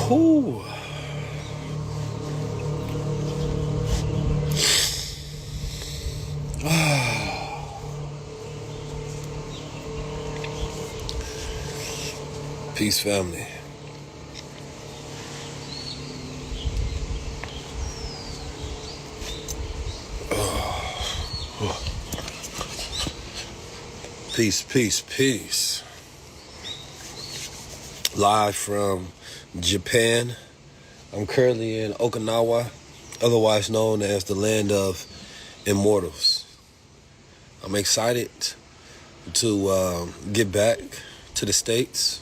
Whew. Peace, family. Peace, peace, peace. Live from Japan. I'm currently in Okinawa, otherwise known as the land of immortals. I'm excited to get back to the States.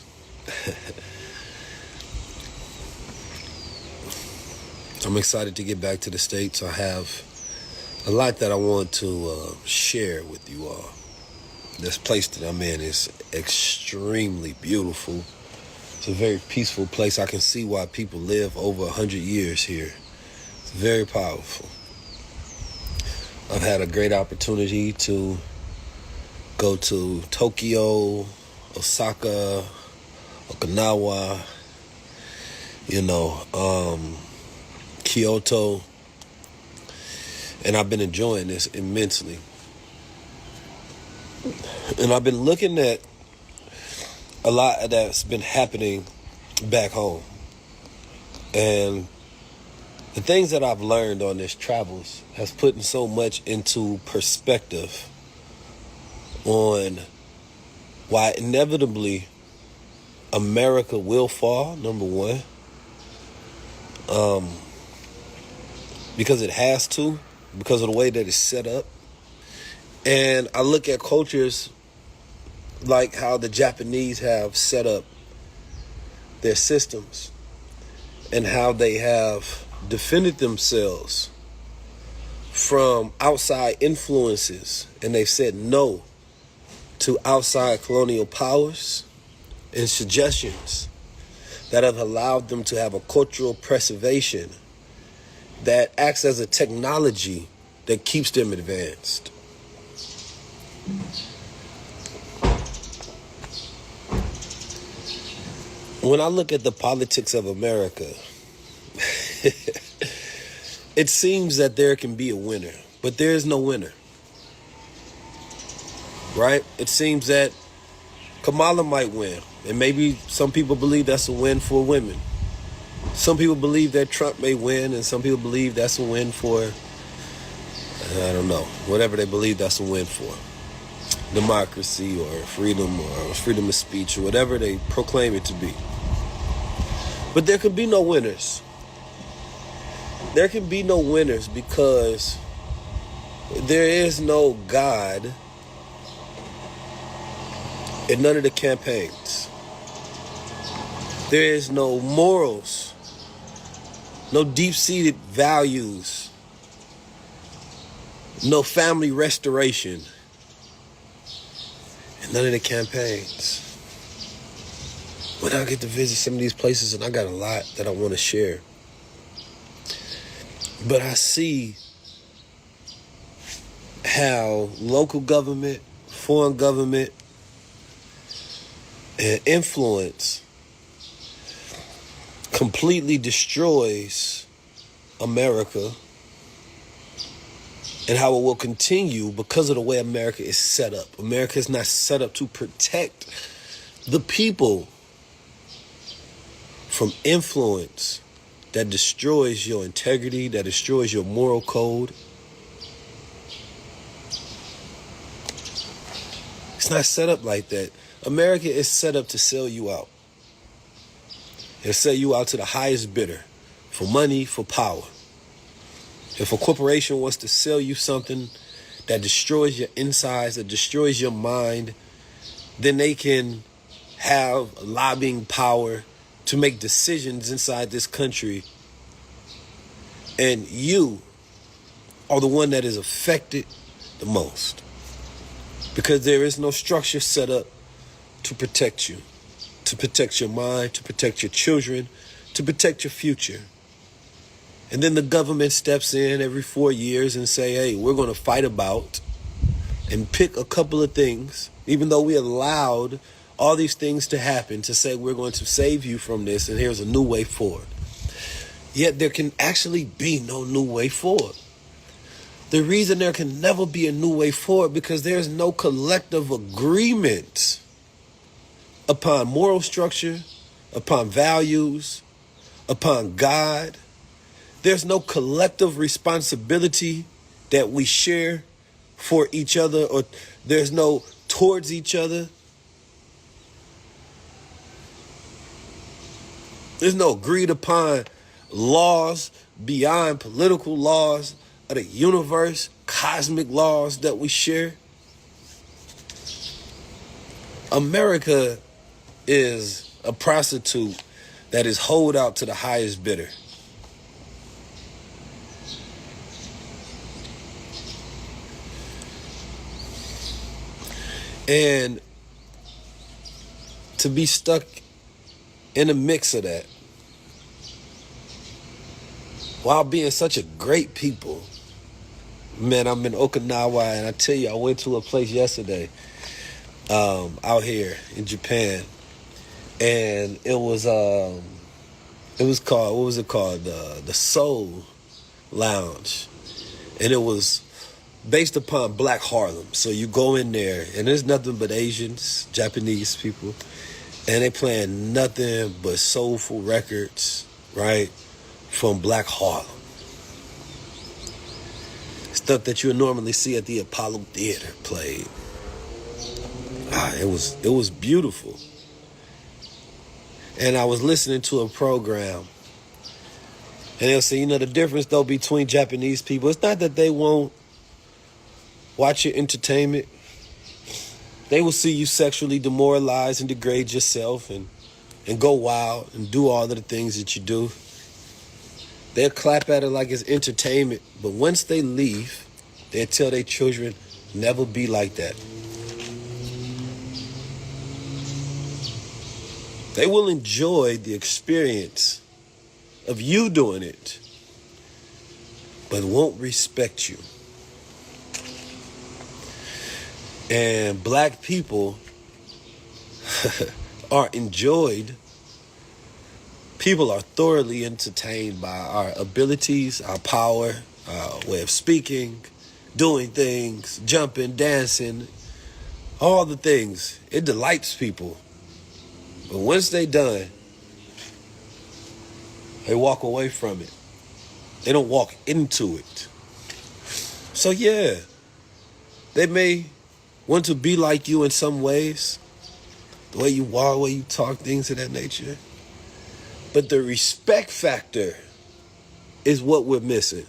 I'm excited to get back to the States. I have a lot that I want to share with you all. This place that I'm in is extremely beautiful. It's a very peaceful place. I can see why people live over 100 years here. It's very powerful. I've had a great opportunity to go to Tokyo, Osaka, Okinawa, Kyoto, and I've been enjoying this immensely. And I've been looking at a lot that's been happening back home. And the things that I've learned on this travels has put so much into perspective on why inevitably America will fall, number one. Because it has to, because of the way that it's set up. And I look at cultures like how the Japanese have set up their systems and how they have defended themselves from outside influences, and they've said no to outside colonial powers and suggestions that have allowed them to have a cultural preservation that acts as a technology that keeps them advanced. When I look at the politics of America, it seems that there can be a winner, but there is no winner. Right? It seems that Kamala might win, and maybe some people believe that's a win for women. Some people believe that Trump may win, and some people believe that's a win for, I don't know, whatever they believe that's a win for. Democracy or freedom of speech or whatever they proclaim it to be. But there can be no winners. There can be no winners because there is no God in none of the campaigns. There is no morals, no deep-seated values, no family restoration, and none of the campaigns. When I get to visit some of these places, and I got a lot that I want to share, but I see how local government, foreign government, and influence completely destroys America, and how it will continue because of the way America is set up. America is not set up to protect the people from influence that destroys your integrity, that destroys your moral code. It's not set up like that. America is set up to sell you out. It'll sell you out to the highest bidder for money, for power. If a corporation wants to sell you something that destroys your insides, that destroys your mind, then they can have lobbying power to make decisions inside this country. And you are the one that is affected the most. Because there is no structure set up to protect you, to protect your mind, to protect your children, to protect your future. And then the government steps in every 4 years and say, hey, we're going to fight about and pick a couple of things, even though we allowed all these things to happen to say we're going to save you from this and here's a new way forward. Yet there can actually be no new way forward. The reason there can never be a new way forward because there's no collective agreement upon moral structure, upon values, upon God. There's no collective responsibility that we share for each other, or there's no towards each other. There's no agreed upon laws beyond political laws of the universe, cosmic laws that we share. America is a prostitute that is holed out to the highest bidder. And to be stuck in the mix of that, while being such a great people. Man, I'm in Okinawa, and I tell you, I went to a place yesterday out here in Japan, and it was called, what was it called? The Seoul Lounge, and it was based upon Black Harlem. So you go in there, and there's nothing but Asians, Japanese people, and they playing nothing but soulful records, right, from Black Harlem. Stuff that you would normally see at the Apollo Theater played. It was beautiful. And I was listening to a program, and they'll say, the difference though between Japanese people, it's not that they won't watch your entertainment. They will see you sexually demoralize and degrade yourself and go wild and do all of the things that you do. They'll clap at it like it's entertainment, but once they leave, they'll tell their children, never be like that. They will enjoy the experience of you doing it, but won't respect you. And Black people are enjoyed. People are thoroughly entertained by our abilities, our power, our way of speaking, doing things, jumping, dancing, all the things. It delights people. But once they're done, they walk away from it. They don't walk into it. So yeah, they may want to be like you in some ways, the way you walk, the way you talk, things of that nature. But the respect factor is what we're missing.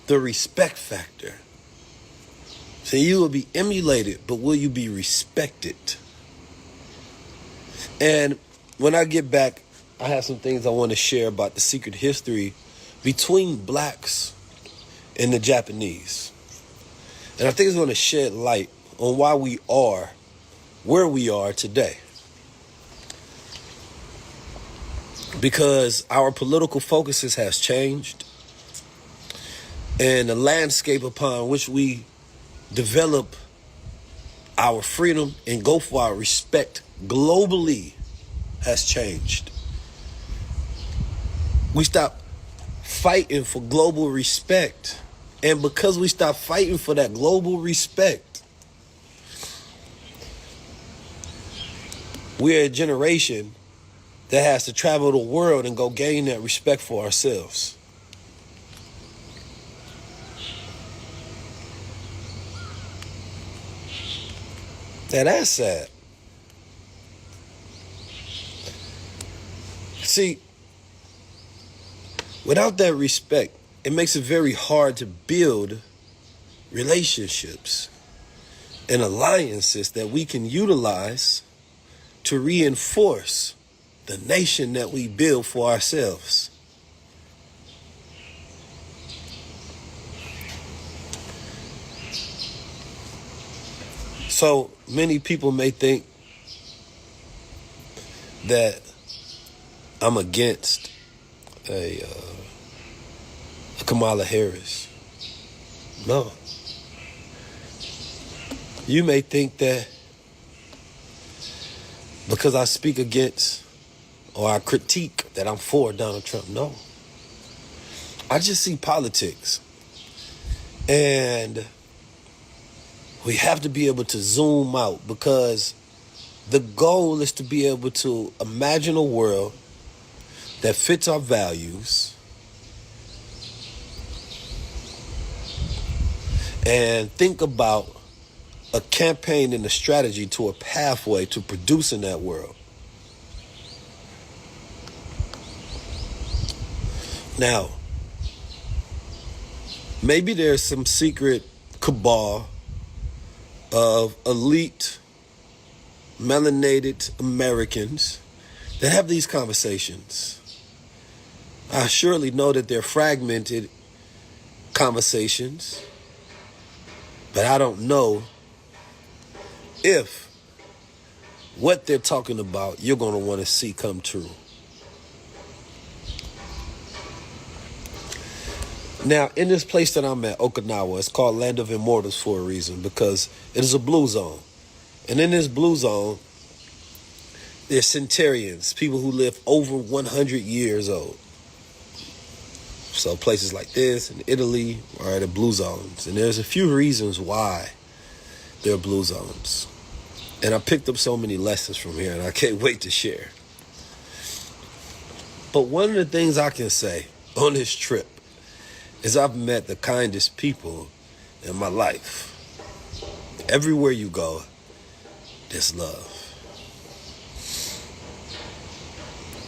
The respect factor. So you will be emulated, but will you be respected? And when I get back, I have some things I want to share about the secret history between Blacks and the Japanese. And I think it's going to shed light on why we are where we are today. Because our political focuses has changed, and the landscape upon which we develop our freedom and go for our respect globally has changed. We stopped fighting for global respect, and because we stopped fighting for that global respect, we're a generation that has to travel the world and go gain that respect for ourselves. Now that's sad. See, without that respect, it makes it very hard to build relationships and alliances that we can utilize to reinforce the nation that we build for ourselves. So many people may think that I'm against a Kamala Harris. No. You may think that because I speak against or I critique that I'm for Donald Trump. No. I just see politics. And we have to be able to zoom out because the goal is to be able to imagine a world that fits our values and think about a campaign and a strategy to a pathway to producing that world. Now, maybe there's some secret cabal of elite, melanated Americans that have these conversations. I surely know that they're fragmented conversations, but I don't know if what they're talking about you're going to want to see come true. Now, in this place that I'm at, Okinawa, it's called Land of Immortals for a reason because it is a blue zone. And in this blue zone, there's centurions, people who live over 100 years old. So places like this in Italy are the blue zones. And there's a few reasons why they're blue zones. And I picked up so many lessons from here, and I can't wait to share. But one of the things I can say on this trip is I've met the kindest people in my life. Everywhere you go, there's love.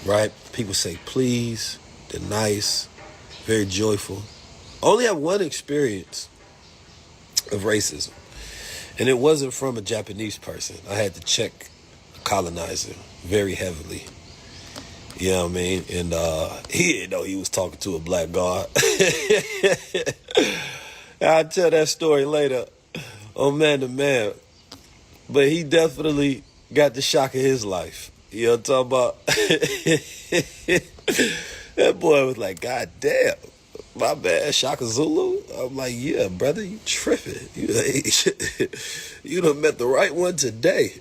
Right? People say please, they're nice, very joyful. I only have one experience of racism, and it wasn't from a Japanese person. I had to check a colonizer very heavily. You know what I mean? And he didn't know he was talking to a black guard. I'll tell that story later on Man to Man. But he definitely got the shock of his life. You know what I'm talking about? That boy was like, God damn, my bad, Shaka Zulu? I'm like, yeah, brother, you tripping. You done met the right one today.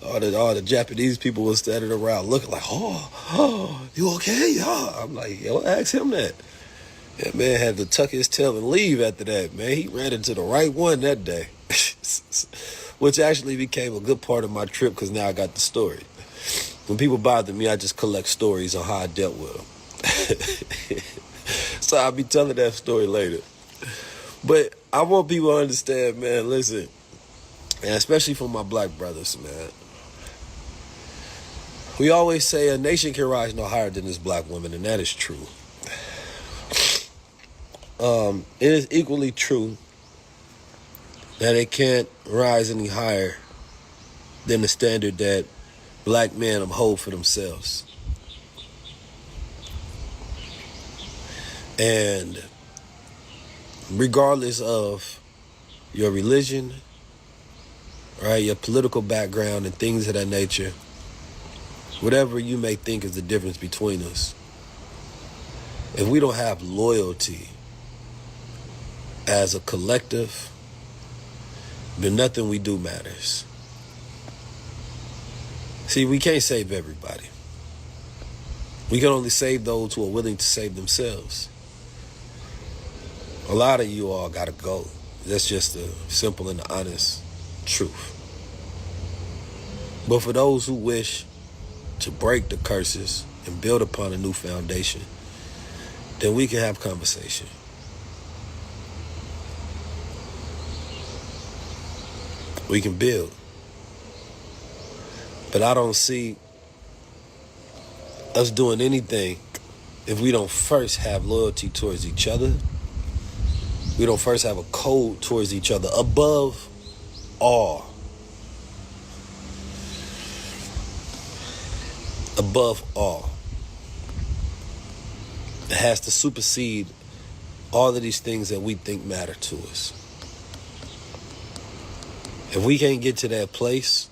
all the Japanese people were standing around looking like, oh, you okay? Yeah. I'm like, yo, ask him that. That man had to tuck his tail and leave after that, man. He ran into the right one that day. Which actually became a good part of my trip because now I got the story. When people bother me, I just collect stories on how I dealt with them. So I'll be telling that story later. But I want people to understand, man, listen, and especially for my black brothers, man. We always say a nation can rise no higher than its black women, and that is true. It is equally true that it can't rise any higher than the standard that black men uphold for themselves. And regardless of your religion, right, your political background and things of that nature, whatever you may think is the difference between us, if we don't have loyalty as a collective, then nothing we do matters. See, we can't save everybody. We can only save those who are willing to save themselves. A lot of you all gotta go. That's just the simple and the honest truth. But for those who wish to break the curses and build upon a new foundation, then we can have conversation. We can build. But I don't see us doing anything if we don't first have loyalty towards each other. We don't first have a code towards each other above all. Above all. It has to supersede all of these things that we think matter to us. If we can't get to that place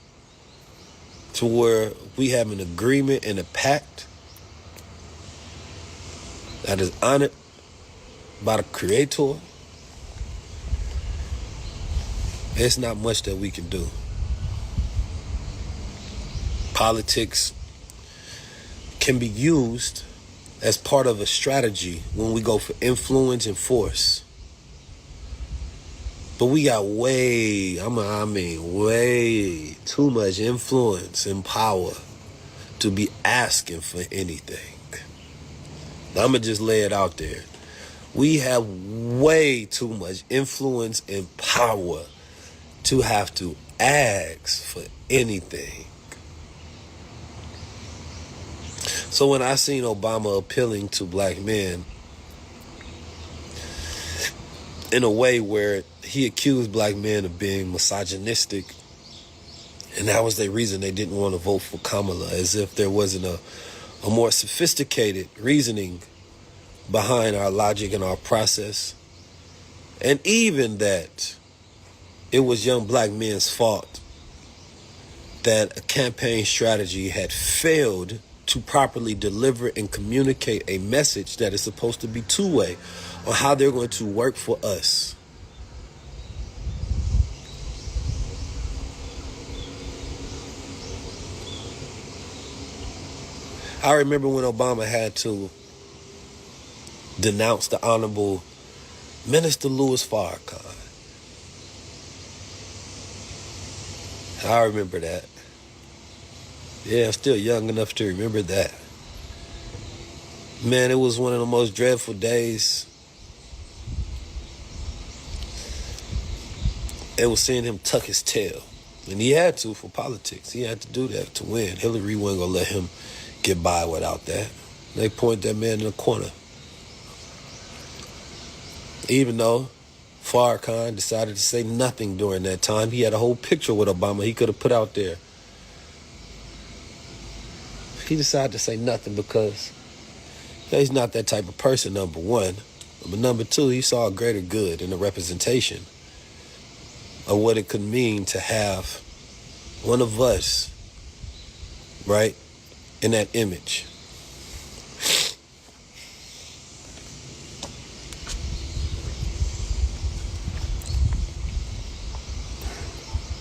to where we have an agreement and a pact that is honored by the Creator, It's not much that we can do. Politics can be used as part of a strategy when we go for influence and force. But we got way too much influence and power to be asking for anything. I'm going to just lay it out there. We have way too much influence and power to have to ask for anything. So when I seen Obama appealing to black men in a way where he accused black men of being misogynistic, and that was their reason they didn't want to vote for Kamala, as if there wasn't a more sophisticated reasoning behind our logic and our process, and even that it was young black men's fault that a campaign strategy had failed to properly deliver and communicate a message that is supposed to be two-way on how they're going to work for us. I remember when Obama had to denounce the Honorable Minister Louis Farrakhan. I remember that. Yeah, I'm still young enough to remember that. Man, it was one of the most dreadful days. It was seeing him tuck his tail. And he had to for politics. He had to do that to win. Hillary wasn't going to let him get by without that. They point that man in the corner. Even though Farrakhan decided to say nothing during that time, he had a whole picture with Obama he could have put out there. He decided to say nothing because he's not that type of person, number one. But number two, he saw a greater good in the representation of what it could mean to have one of us, right, in that image.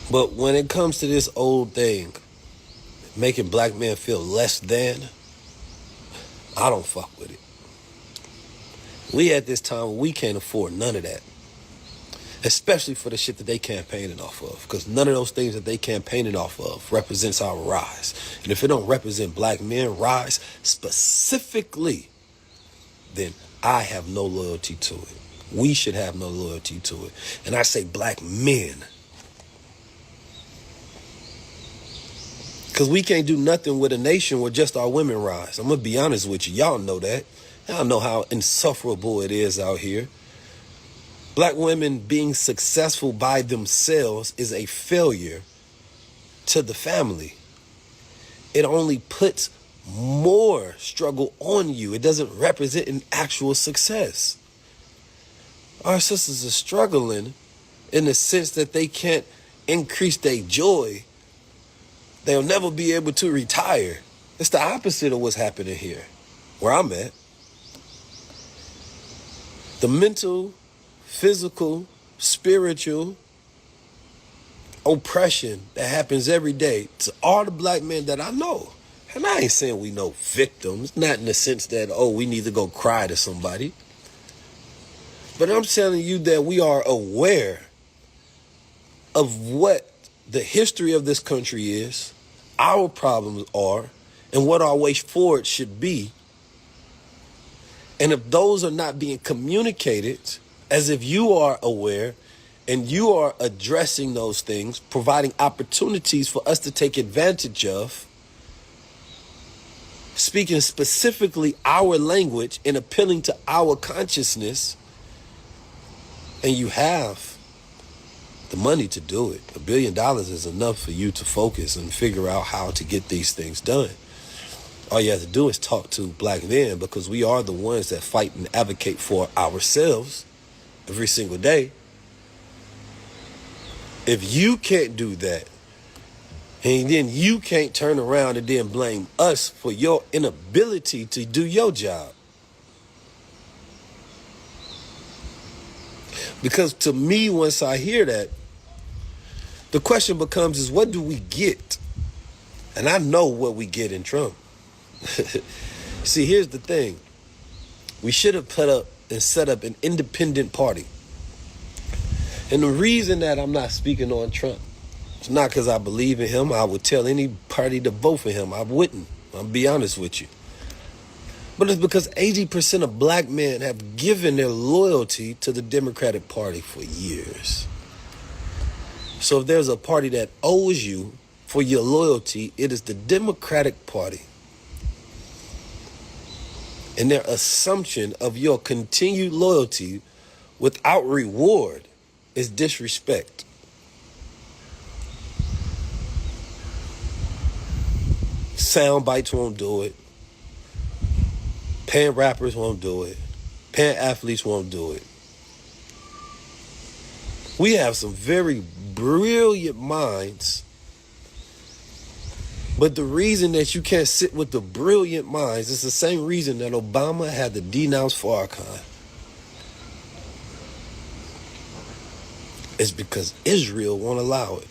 But when it comes to this old thing, making black men feel less than, I don't fuck with it. We at this time, we can't afford none of that. Especially for the shit that they campaigning off of. Because none of those things that they campaigning off of represents our rise. And if it don't represent black men rise specifically, then I have no loyalty to it. We should have no loyalty to it. And I say black men. Because we can't do nothing with a nation where just our women rise. I'm going to be honest with you. Y'all know that. Y'all know how insufferable it is out here. Black women being successful by themselves is a failure to the family. It only puts more struggle on you. It doesn't represent an actual success. Our sisters are struggling in the sense that they can't increase their joy. They'll never be able to retire. It's the opposite of what's happening here, where I'm at. The mental, physical, spiritual oppression that happens every day to all the black men that I know. And I ain't saying we know victims, not in the sense that, we need to go cry to somebody. But I'm telling you that we are aware of what the history of this country is, our problems are, and what our way forward should be. And if those are not being communicated, as if you are aware and you are addressing those things, providing opportunities for us to take advantage of, speaking specifically our language and appealing to our consciousness, and you have the money to do it. $1 billion is enough for you to focus and figure out how to get these things done. All you have to do is talk to black men, because we are the ones that fight and advocate for ourselves every single day. If you can't do that, and then you can't turn around and then blame us for your inability to do your job. Because to me, once I hear that, The question becomes is what do we get? And I know what we get in Trump. See, here's the thing. We should have put up and set up an independent party. And the reason that I'm not speaking on Trump, it's not because I believe in him. I would tell any party to vote for him. I wouldn't. I'll be honest with you. But it's because 80% of black men have given their loyalty to the Democratic Party for years. So if there's a party that owes you for your loyalty, it is the Democratic Party. And their assumption of your continued loyalty without reward is disrespect. Sound bites won't do it. Paying rappers won't do it. Paying athletes won't do it. We have some very brilliant minds. But the reason that you can't sit with the brilliant minds is the same reason that Obama had to denounce Farrakhan. It's because Israel won't allow it.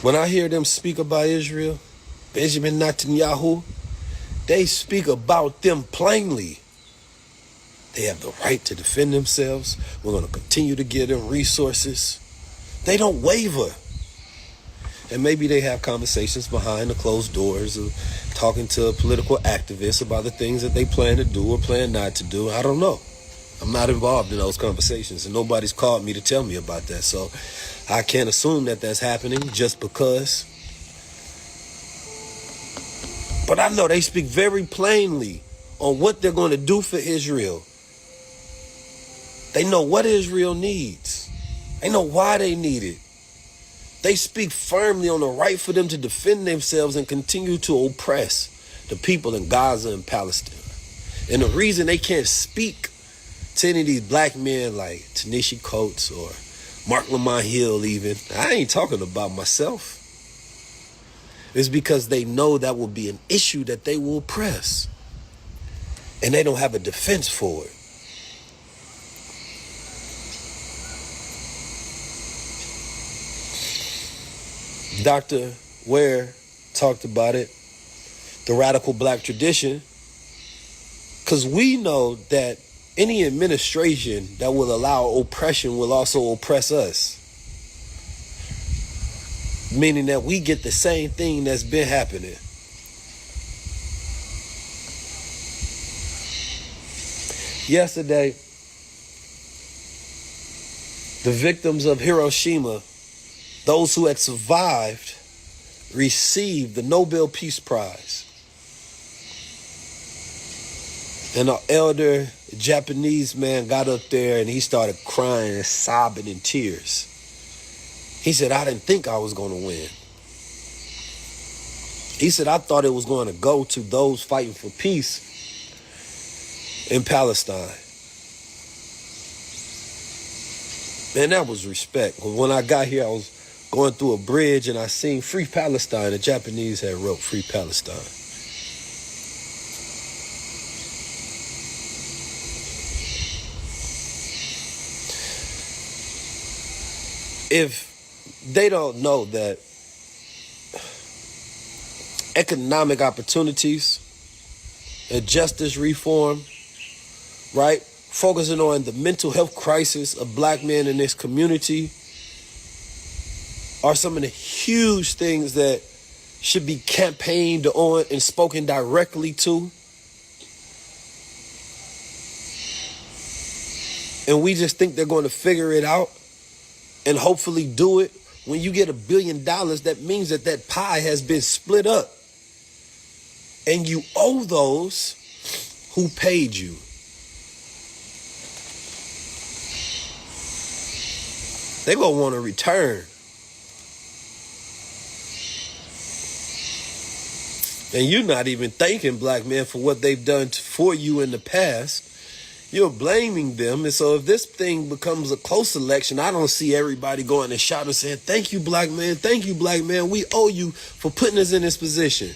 When I hear them speak about Israel, Benjamin Netanyahu, they speak about them plainly. They have the right to defend themselves. We're going to continue to give them resources. They don't waver. And maybe they have conversations behind the closed doors of talking to political activists about the things that they plan to do or plan not to do. I don't know. I'm not involved in those conversations, and nobody's called me to tell me about that. So I can't assume that that's happening just because. But I know they speak very plainly on what they're going to do for Israel. They know what Israel needs. They know why they need it. They speak firmly on the right for them to defend themselves and continue to oppress the people in Gaza and Palestine. And the reason they can't speak to any of these black men like Ta-Nehisi Coates or Mark Lamont Hill even, I ain't talking about myself. It's because they know that will be an issue that they will press. And they don't have a defense for it. Dr. Ware talked about it, the radical black tradition, because we know that any administration that will allow oppression will also oppress us. Meaning that we get the same thing that's been happening. Yesterday, the victims of Hiroshima, those who had survived, received the Nobel Peace Prize. And an elder Japanese man got up there and he started crying and sobbing in tears. He said, I didn't think I was going to win. He said, I thought it was going to go to those fighting for peace in Palestine. Man, that was respect. When I got here, I was going through a bridge and I seen Free Palestine. The Japanese had wrote Free Palestine. If they don't know that economic opportunities and justice reform, right, focusing on the mental health crisis of black men in this community are some of the huge things that should be campaigned on and spoken directly to. And we just think they're going to figure it out and hopefully do it. When you get $1 billion, that means that that pie has been split up. And you owe those who paid you. They're going to want to return. And you're not even thanking black men for what they've done for you in the past. You're blaming them. And so if this thing becomes a close election, I don't see everybody going and shouting and saying, thank you, black man. Thank you, black man. We owe you for putting us in this position.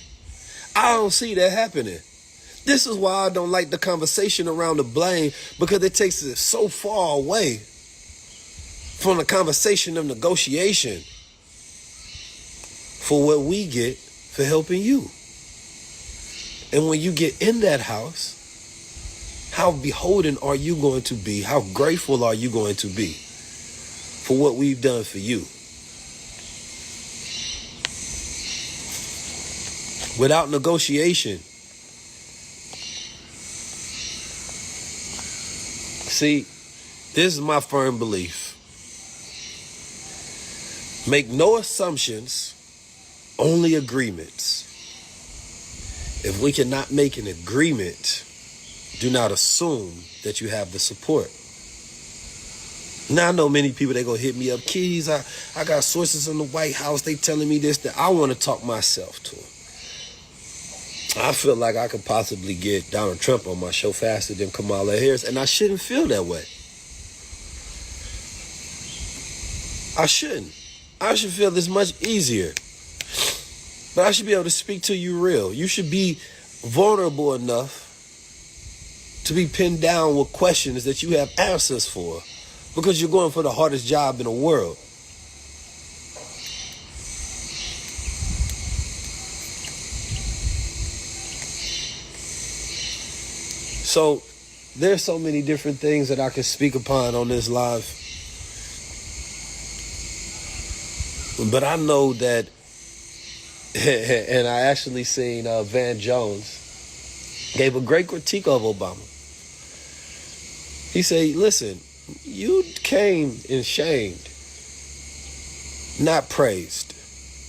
I don't see that happening. This is why I don't like the conversation around the blame, because it takes it so far away from the conversation of negotiation for what we get for helping you. And when you get in that house, how beholden are you going to be? How grateful are you going to be for what we've done for you? Without negotiation. See, this is my firm belief. Make no assumptions, only agreements. If we cannot make an agreement, do not assume that you have the support. Now, I know many people, they going to hit me up. Keys, I got sources in the White House. They telling me this, that. I want to talk myself to them. I feel like I could possibly get Donald Trump on my show faster than Kamala Harris, and I shouldn't feel that way. I shouldn't. I should feel this much easier. But I should be able to speak to you real. You should be vulnerable enough to be pinned down with questions that you have answers for, because you're going for the hardest job in the world. So there's so many different things that I can speak upon on this live. But I know that, and I actually seen Van Jones gave a great critique of Obama. He said, listen, you came and shamed, not praised.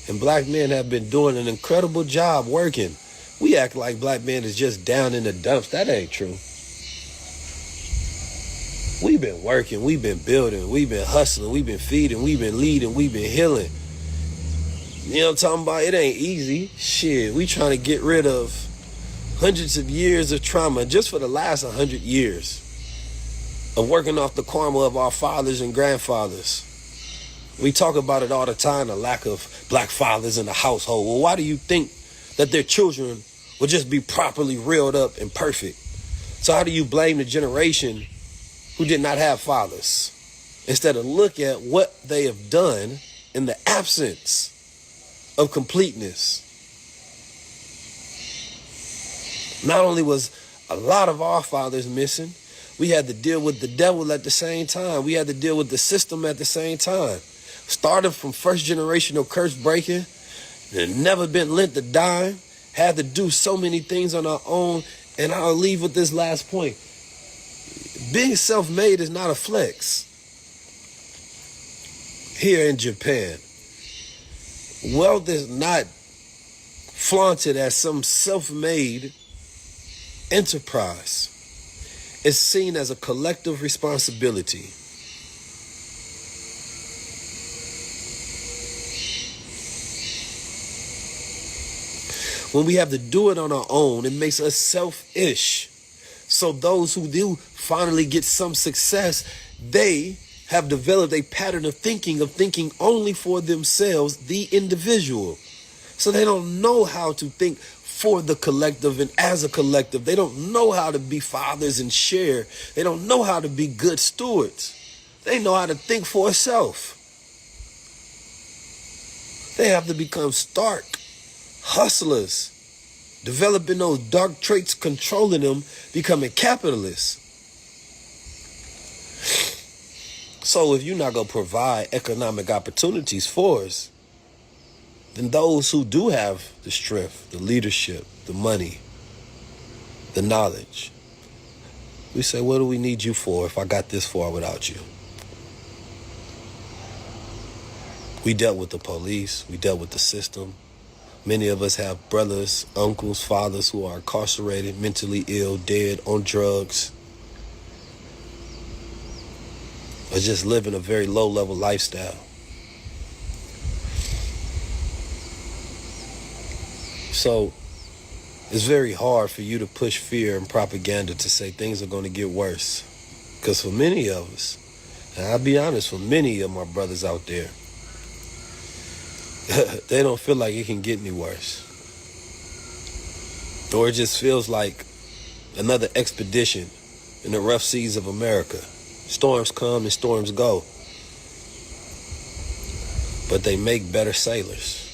And black men have been doing an incredible job working. We act like black men is just down in the dumps. That ain't true. We've been working, we've been building, we've been hustling, we've been feeding, we've been leading, we've been healing. You know what I'm talking about? It ain't easy. Shit, we trying to get rid of hundreds of years of trauma just for the last 100 years of working off the karma of our fathers and grandfathers. We talk about it all the time, the lack of black fathers in the household. Well, why do you think that their children will just be properly reeled up and perfect? So how do you blame the generation who did not have fathers, instead of look at what they have done in the absence of completeness? Not only was a lot of our fathers missing, we had to deal with the devil at the same time. We had to deal with the system at the same time. Started from first generational curse breaking, and never been lent a dime, had to do so many things on our own. And I'll leave with this last point. Being self-made is not a flex. Here in Japan, wealth is not flaunted as some self-made enterprise. It's seen as a collective responsibility. When we have to do it on our own, it makes us selfish. So those who do finally get some success, they have developed a pattern of thinking only for themselves, the individual. So they don't know how to think for the collective and as a collective. They don't know how to be fathers and share. They don't know how to be good stewards. They know how to think for self. They have to become stark hustlers, developing those dark traits, controlling them, becoming capitalists. So if you're not going to provide economic opportunities for us, then those who do have the strength, the leadership, the money, the knowledge, we say, what do we need you for if I got this far without you? We dealt with the police. We dealt with the system. Many of us have brothers, uncles, fathers who are incarcerated, mentally ill, dead, on drugs, or just living a very low-level lifestyle. So It's very hard for you to push fear and propaganda to say things are going to get worse. Because for many of us, and I'll be honest, for many of my brothers out there, they don't feel like it can get any worse. Or it just feels like another expedition in the rough seas of America. Storms come and storms go. But they make better sailors.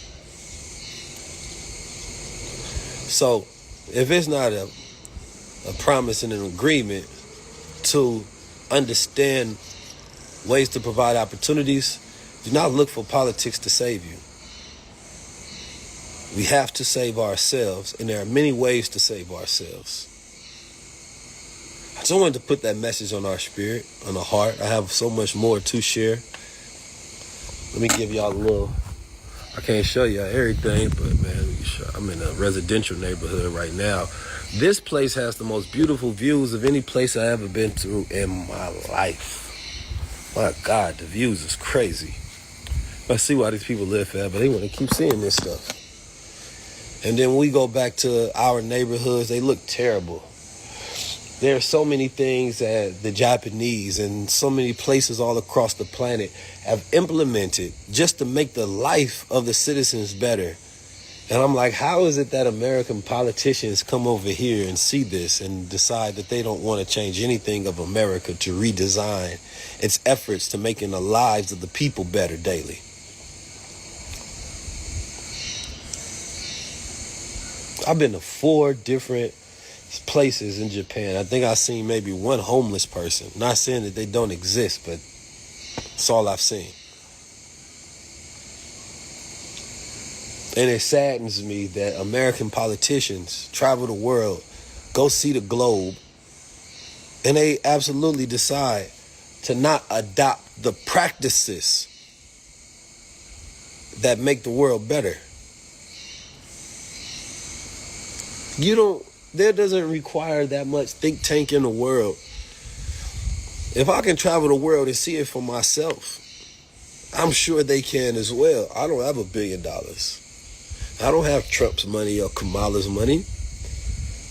So, if it's not a promise and an agreement to understand ways to provide opportunities, do not look for politics to save you. We have to save ourselves, and there are many ways to save ourselves. I just wanted to put that message on our spirit, on the heart. I have so much more to share. Let me give y'all a little. I can't show you everything, but man, I'm in a residential neighborhood right now. This place has the most beautiful views of any place I ever been to in my life. My God, the views is crazy. I see why these people live forever. They want to keep seeing this stuff. And then we go back to our neighborhoods. They look terrible. There are so many things that the Japanese and so many places all across the planet have implemented just to make the life of the citizens better. And I'm like, how is it that American politicians come over here and see this and decide that they don't want to change anything of America to redesign its efforts to making the lives of the people better daily? I've been to 4 different places in Japan. I think I've seen maybe one homeless person. Not saying that they don't exist, but that's all I've seen. And it saddens me that American politicians travel the world, go see the globe, and they absolutely decide to not adopt the practices that make the world better. There doesn't require that much think tank in the world. If I can travel the world and see it for myself, I'm sure they can as well. I don't have $1 billion. I don't have Trump's money or Kamala's money.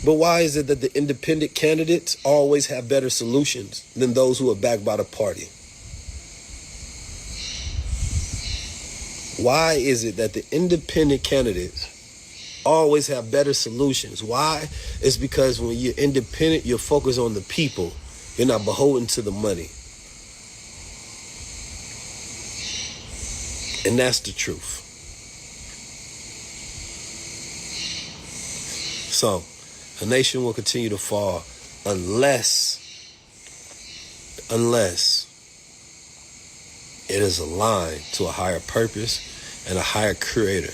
But why is it that the independent candidates always have better solutions than those who are backed by the party? Why is it that the independent candidates always have better solutions? Why? It's because when you're independent, you're focused on the people. You're not beholden to the money. And that's the truth. So, a nation will continue to fall unless it is aligned to a higher purpose and a higher creator.